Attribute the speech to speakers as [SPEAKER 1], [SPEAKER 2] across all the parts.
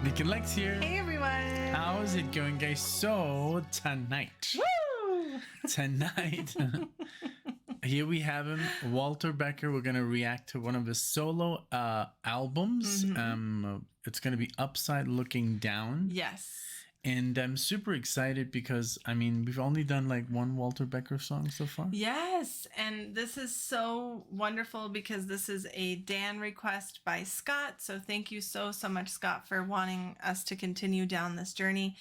[SPEAKER 1] NicknLex here.
[SPEAKER 2] Hey everyone.
[SPEAKER 1] How's it going, guys? So tonight, here we have him, Walter Becker. We're gonna react to one of his solo albums. It's gonna be Upside Looking Down.
[SPEAKER 2] Yes.
[SPEAKER 1] And I'm super excited because, I mean, we've only done like one Walter Becker song so far.
[SPEAKER 2] Yes, and this is so wonderful because this is a Dan request by Scott. So thank you so much, Scott, for wanting us to continue down this journey.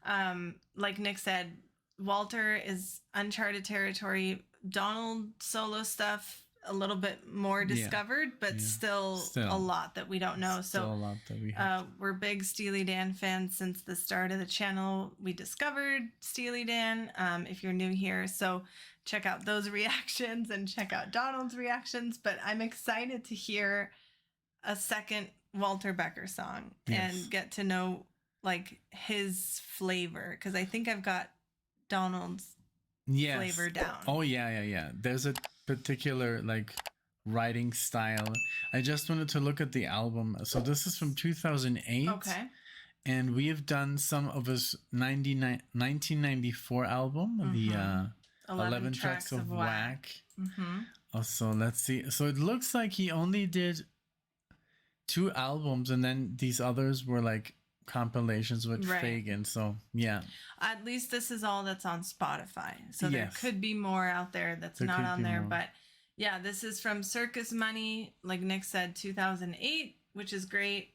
[SPEAKER 2] Like Nick said, Walter is uncharted territory. Donald solo stuff, a little bit more discovered, but still a lot that we don't know.
[SPEAKER 1] Still a lot that we have.
[SPEAKER 2] We're big Steely Dan fans since the start of the channel. We discovered Steely Dan, if you're new here. So check out those reactions and check out Donald's reactions. But I'm excited to hear a second Walter Becker song and get to know like his flavor. Because I think I've got Donald's flavor down.
[SPEAKER 1] Oh yeah. There's a particular like writing style. I just wanted to look at the album. So this is from 2008.
[SPEAKER 2] Okay.
[SPEAKER 1] And we have done some of his 1994 album, the 11 Tracks of Whack. Also, let's see. So it looks like he only did 2 albums, and then these others were like compilations with Fagan. So yeah,
[SPEAKER 2] at least this is all that's on Spotify, so there could be more out there that's not on there, but yeah, this is from Circus Money, like Nick said, 2008, which is great.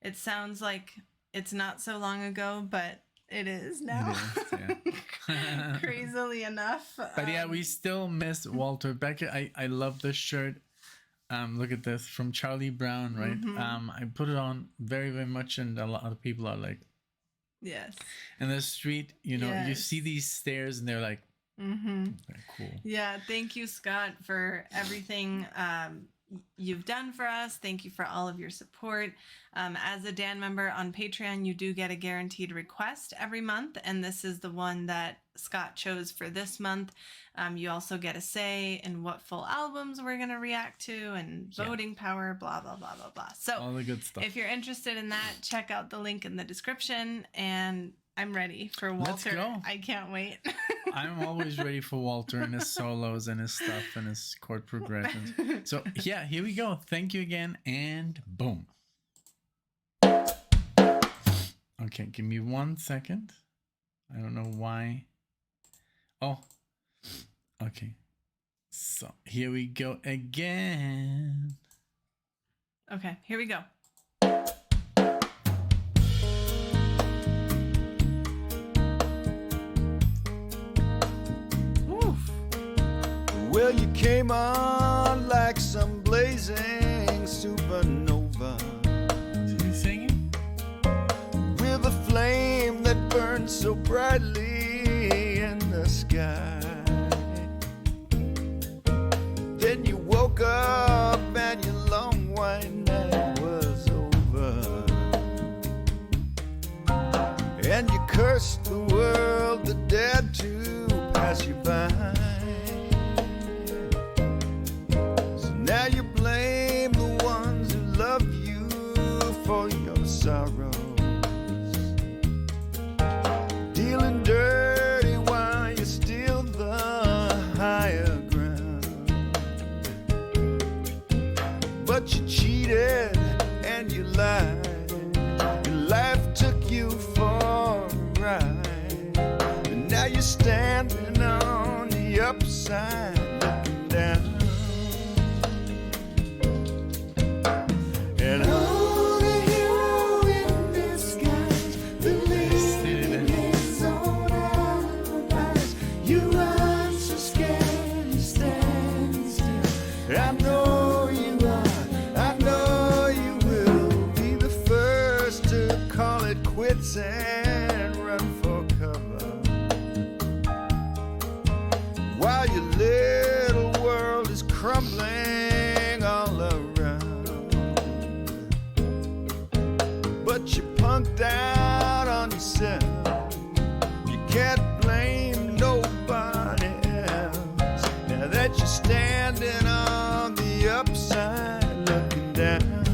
[SPEAKER 2] It sounds like it's not so long ago, but it is now. It is, crazily enough.
[SPEAKER 1] But yeah, we still miss Walter Becker. I love this shirt. Look at this, from Charlie Brown, right? I put it on very much, and a lot of people are like,
[SPEAKER 2] yes.
[SPEAKER 1] In the street, you know, you see these stairs and they're like, they're cool.
[SPEAKER 2] Yeah, thank you, Scott, for everything you've done for us. Thank you for all of your support. As a Dan member on Patreon, you do get a guaranteed request every month, and this is the one that Scott chose for this month. You also get a say in what full albums we're going to react to, and voting power, blah, blah, blah, blah, blah. So
[SPEAKER 1] all the good stuff.
[SPEAKER 2] If you're interested in that, check out the link in the description, and I'm ready for Walter.
[SPEAKER 1] Let's go.
[SPEAKER 2] I can't wait.
[SPEAKER 1] I'm always ready for Walter and his solos and his stuff and his chord progressions. So yeah, here we go. Thank you again, and boom. Okay, give me 1 second. I don't know why. Oh, okay. So here we go again.
[SPEAKER 2] Okay, here we go.
[SPEAKER 3] Well, you came on like some blazing supernova.
[SPEAKER 1] Is he singing?
[SPEAKER 3] With a flame that burns so brightly in the sky. Then you woke up and your long white night was over. And you cursed the world that dared to pass you by. Now you blame the ones who love you for your sorrows, dealing dirty while you steal the higher ground. But you cheated and you lied. Your life took you for a ride, and now you're standing on the upside looking down. And all the hero in disguise, believing his own alibis. You run so scared, you stand still. I know you are, I know you will be the first to call it quits and run for cover, while your little world is crumbling all around. But you punked out on yourself. You can't blame nobody else. Now that you're standing on the upside looking down.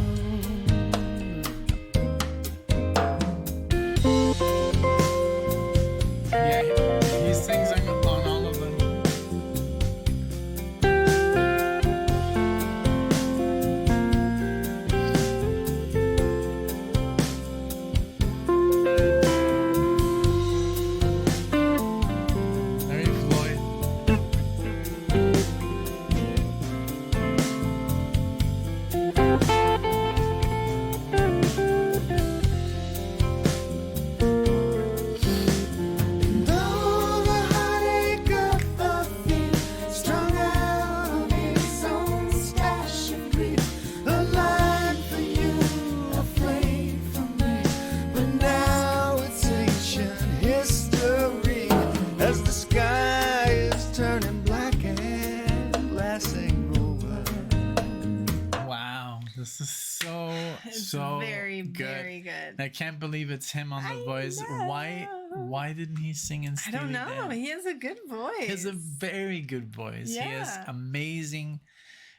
[SPEAKER 3] passing over.
[SPEAKER 1] Wow, this is so
[SPEAKER 2] It's
[SPEAKER 1] so
[SPEAKER 2] very,
[SPEAKER 1] good.
[SPEAKER 2] very good.
[SPEAKER 1] I can't believe it's him on the voice. Why didn't he sing in
[SPEAKER 2] I
[SPEAKER 1] Steely
[SPEAKER 2] don't know.
[SPEAKER 1] Dan?
[SPEAKER 2] He has a good voice.
[SPEAKER 1] He has a very good voice. He is
[SPEAKER 2] Yeah.
[SPEAKER 1] amazing.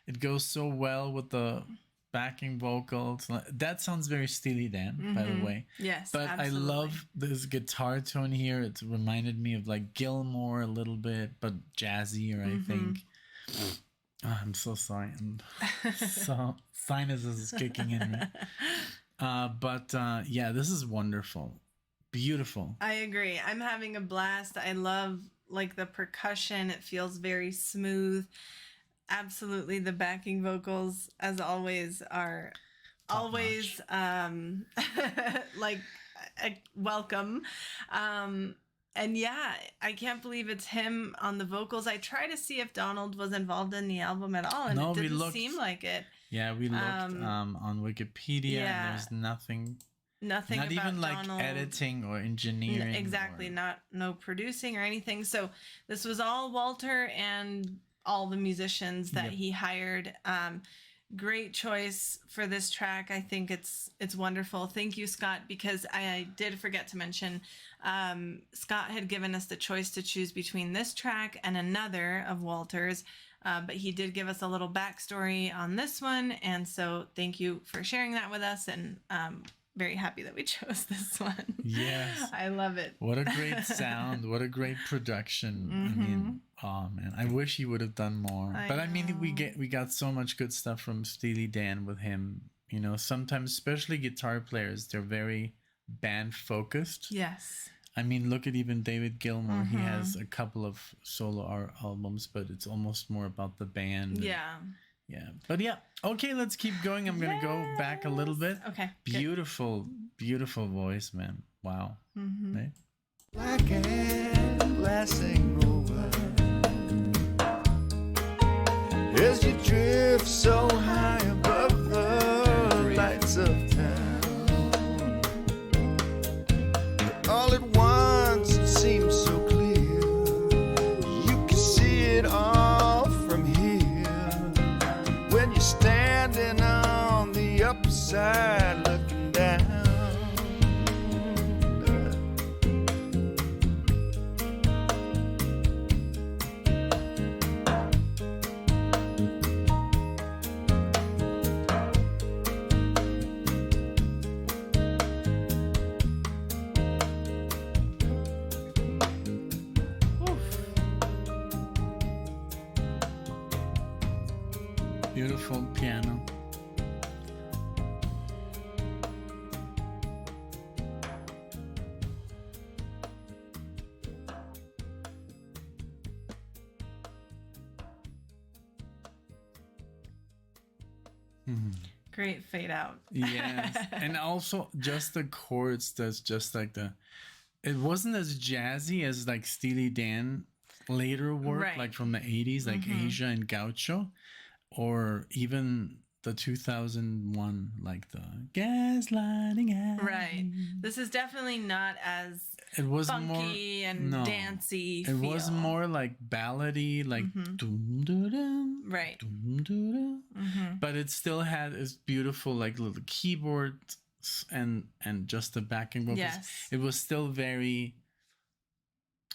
[SPEAKER 1] It goes so well with the backing vocals. That sounds very Steely Dan, by the way.
[SPEAKER 2] Yes,
[SPEAKER 1] But
[SPEAKER 2] absolutely.
[SPEAKER 1] I love this guitar tone here. It reminded me of like Gilmore a little bit, but jazzier, I think. Oh, I'm so sorry. So sinuses is kicking in me. But yeah, this is wonderful. Beautiful.
[SPEAKER 2] I agree. I'm having a blast. I love like the percussion. It feels very smooth. Absolutely, the backing vocals, as always, are
[SPEAKER 1] Top
[SPEAKER 2] always like welcome. And yeah, I can't believe it's him on the vocals. I try to see if Donald was involved in the album at all, and
[SPEAKER 1] No,
[SPEAKER 2] it
[SPEAKER 1] we
[SPEAKER 2] didn't
[SPEAKER 1] looked.
[SPEAKER 2] seem like it.
[SPEAKER 1] Yeah, we looked on Wikipedia,
[SPEAKER 2] yeah.
[SPEAKER 1] and there's nothing.
[SPEAKER 2] Nothing
[SPEAKER 1] Not
[SPEAKER 2] about
[SPEAKER 1] even like
[SPEAKER 2] Donald.
[SPEAKER 1] editing or engineering.
[SPEAKER 2] Exactly,
[SPEAKER 1] or-
[SPEAKER 2] no producing or anything. So this was all Walter and all the musicians that
[SPEAKER 1] Yep.
[SPEAKER 2] he hired. Great choice for this track. I think it's wonderful. Thank you, Scott, because I did forget to mention Scott had given us the choice to choose between this track and another of Walter's. But he did give us a little backstory on this one, and so thank you for sharing that with us. And very happy that we chose this one.
[SPEAKER 1] Yes.
[SPEAKER 2] I love it.
[SPEAKER 1] What a great sound. What a great production. I mean, oh man, I wish he would have done more. But I mean, we got so much good stuff from Steely Dan with him. You know, sometimes, especially guitar players, they're very band focused.
[SPEAKER 2] Yes.
[SPEAKER 1] I mean, look at even David Gilmour. He has a couple of solo albums, but it's almost more about the band.
[SPEAKER 2] Yeah.
[SPEAKER 1] Yeah. But yeah. Okay, let's keep going. I'm going to go back a little bit.
[SPEAKER 2] Okay.
[SPEAKER 1] Beautiful, beautiful voice, man. Wow. Right?
[SPEAKER 3] Black and glassing over as you drift so high above the lights of town. All at once it seems so clear, you can see it all from here when you're standing on the upper side looking down.
[SPEAKER 1] Beautiful piano.
[SPEAKER 2] Great fade out.
[SPEAKER 1] Yes. And also just the chords, that's just like it wasn't as jazzy as like Steely Dan later work,
[SPEAKER 2] Right.
[SPEAKER 1] like from the 80s, like Asia and Gaucho, or even the 2001, like the Gaslighting Alley.
[SPEAKER 2] Right. This is definitely not as
[SPEAKER 1] It was
[SPEAKER 2] funky
[SPEAKER 1] more,
[SPEAKER 2] and
[SPEAKER 1] no.
[SPEAKER 2] dancey.
[SPEAKER 1] It was
[SPEAKER 2] feel.
[SPEAKER 1] more like ballady, like dum dum dum,
[SPEAKER 2] Right.
[SPEAKER 1] dum dum dum. But it still had its beautiful like little keyboards and just the backing vocals.
[SPEAKER 2] Yes.
[SPEAKER 1] It was still very,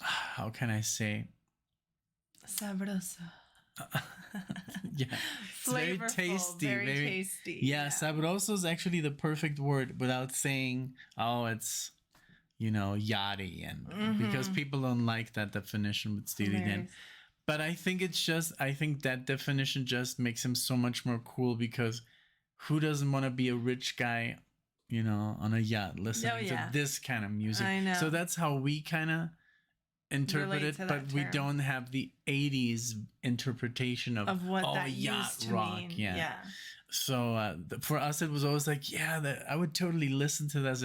[SPEAKER 1] how can I say?
[SPEAKER 2] Sabroso.
[SPEAKER 1] Yeah, it's very
[SPEAKER 2] Flavorful,
[SPEAKER 1] tasty,
[SPEAKER 2] very tasty.
[SPEAKER 1] Yeah, sabroso is actually the perfect word without saying, oh, it's, you know, yachty, and because people don't like that definition with Steely Dan.
[SPEAKER 2] Very-
[SPEAKER 1] But I think I think that definition just makes him so much more cool, because who doesn't want to be a rich guy, you know, on a yacht listening to this kind of music?
[SPEAKER 2] I know.
[SPEAKER 1] So that's how we kind of interpret
[SPEAKER 2] Relate
[SPEAKER 1] it,
[SPEAKER 2] to
[SPEAKER 1] but
[SPEAKER 2] that
[SPEAKER 1] we
[SPEAKER 2] term.
[SPEAKER 1] don't have the 80s interpretation of
[SPEAKER 2] what
[SPEAKER 1] oh,
[SPEAKER 2] that
[SPEAKER 1] yacht
[SPEAKER 2] used to
[SPEAKER 1] rock.
[SPEAKER 2] mean.
[SPEAKER 1] Yeah. So for us, it was always like, yeah, I would totally listen to this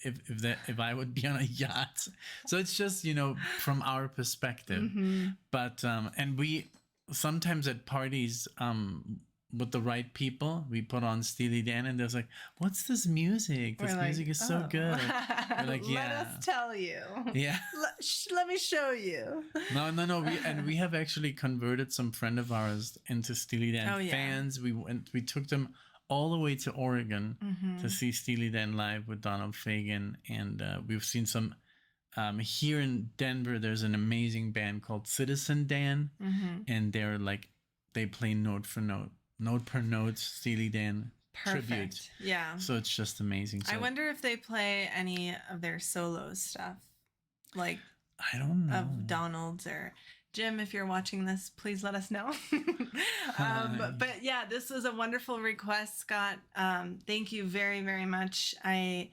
[SPEAKER 1] if I would be on a yacht. So it's just, you know, from our perspective. But and we sometimes at parties with the right people, we put on Steely Dan, and there's like, "What's this music? This music is so good." We're like, "Yeah,
[SPEAKER 2] let us tell you."
[SPEAKER 1] yeah."
[SPEAKER 2] Let me show you.
[SPEAKER 1] No. We have actually converted some friend of ours into Steely Dan fans. We took them all the way to Oregon to see Steely Dan live with Donald Fagen, and we've seen some. Here in Denver, there's an amazing band called Citizen Dan, and they're like, they play note for note Steely Dan tribute.
[SPEAKER 2] Yeah.
[SPEAKER 1] So it's just amazing. So,
[SPEAKER 2] I wonder if they play any of their solo stuff, like
[SPEAKER 1] I don't know,
[SPEAKER 2] of Donald's or Jim. If you're watching this, please let us know. But yeah, this was a wonderful request, Scott. Thank you very, very much. I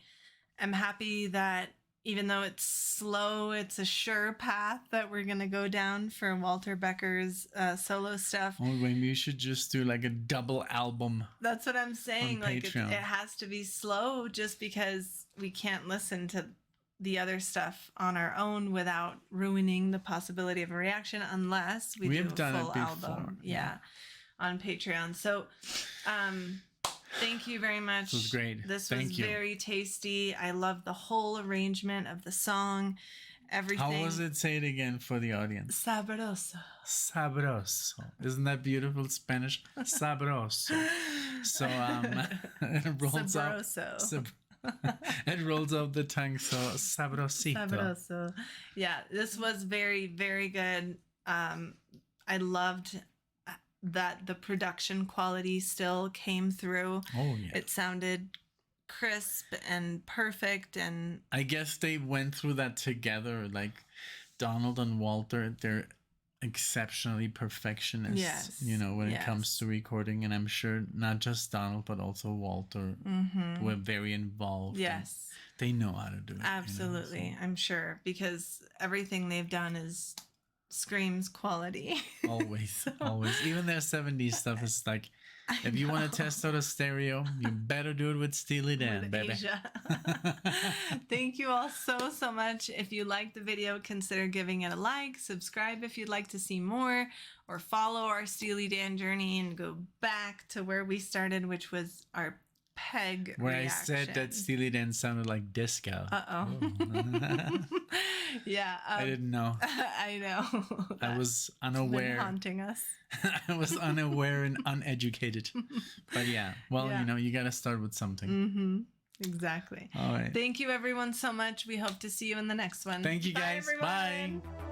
[SPEAKER 2] am happy that even though it's slow, it's a sure path that we're going to go down for Walter Becker's solo stuff.
[SPEAKER 1] Oh, maybe you should just do like a double album.
[SPEAKER 2] That's what I'm saying.
[SPEAKER 1] On
[SPEAKER 2] Like it
[SPEAKER 1] Patreon.
[SPEAKER 2] has to be slow just because we can't listen to the other stuff on our own without ruining the possibility of a reaction unless we do
[SPEAKER 1] have
[SPEAKER 2] a
[SPEAKER 1] done
[SPEAKER 2] full
[SPEAKER 1] it before.
[SPEAKER 2] album. Yeah. On Patreon. So, thank you very much.
[SPEAKER 1] This was great.
[SPEAKER 2] This
[SPEAKER 1] Thank
[SPEAKER 2] was
[SPEAKER 1] you.
[SPEAKER 2] very tasty. I love the whole arrangement of the song. Everything.
[SPEAKER 1] How was it? Say it again for the audience.
[SPEAKER 2] Sabroso.
[SPEAKER 1] Sabroso. Isn't that beautiful Spanish? Sabroso. So it rolls up.
[SPEAKER 2] Sabroso.
[SPEAKER 1] It rolls up the tongue. So sabrosito.
[SPEAKER 2] Sabroso. Yeah, this was very, very good. I loved that the production quality still came through.
[SPEAKER 1] Oh yeah.
[SPEAKER 2] It sounded crisp and perfect, and
[SPEAKER 1] I guess they went through that together. Like Donald and Walter, they're exceptionally perfectionists.
[SPEAKER 2] Yes.
[SPEAKER 1] You know, when it
[SPEAKER 2] Yes.
[SPEAKER 1] comes to recording, and I'm sure not just Donald but also Walter were very involved.
[SPEAKER 2] yes,
[SPEAKER 1] They know how to do it.
[SPEAKER 2] absolutely.
[SPEAKER 1] You know,
[SPEAKER 2] I'm sure because everything they've done is screams quality.
[SPEAKER 1] so always. Even their 70s stuff is like, if you want to test out a stereo, you better do it with Steely Dan,
[SPEAKER 2] With
[SPEAKER 1] baby.
[SPEAKER 2] Asia. Thank you all so much. If you liked the video, consider giving it a like, subscribe if you'd like to see more, or follow our Steely Dan journey and go back to where we started, which was our Peg
[SPEAKER 1] Where
[SPEAKER 2] reaction.
[SPEAKER 1] I said that Steely Dan sounded like disco.
[SPEAKER 2] Yeah.
[SPEAKER 1] I didn't know.
[SPEAKER 2] I know.
[SPEAKER 1] I was
[SPEAKER 2] Been
[SPEAKER 1] unaware.
[SPEAKER 2] haunting us.
[SPEAKER 1] I was unaware and uneducated. But yeah, well,
[SPEAKER 2] Yeah.
[SPEAKER 1] you know, you got to start with something.
[SPEAKER 2] Exactly.
[SPEAKER 1] All right.
[SPEAKER 2] Thank you everyone so much. We hope to see you in the next one.
[SPEAKER 1] Thank you
[SPEAKER 2] Bye,
[SPEAKER 1] guys.
[SPEAKER 2] everyone.
[SPEAKER 1] Bye.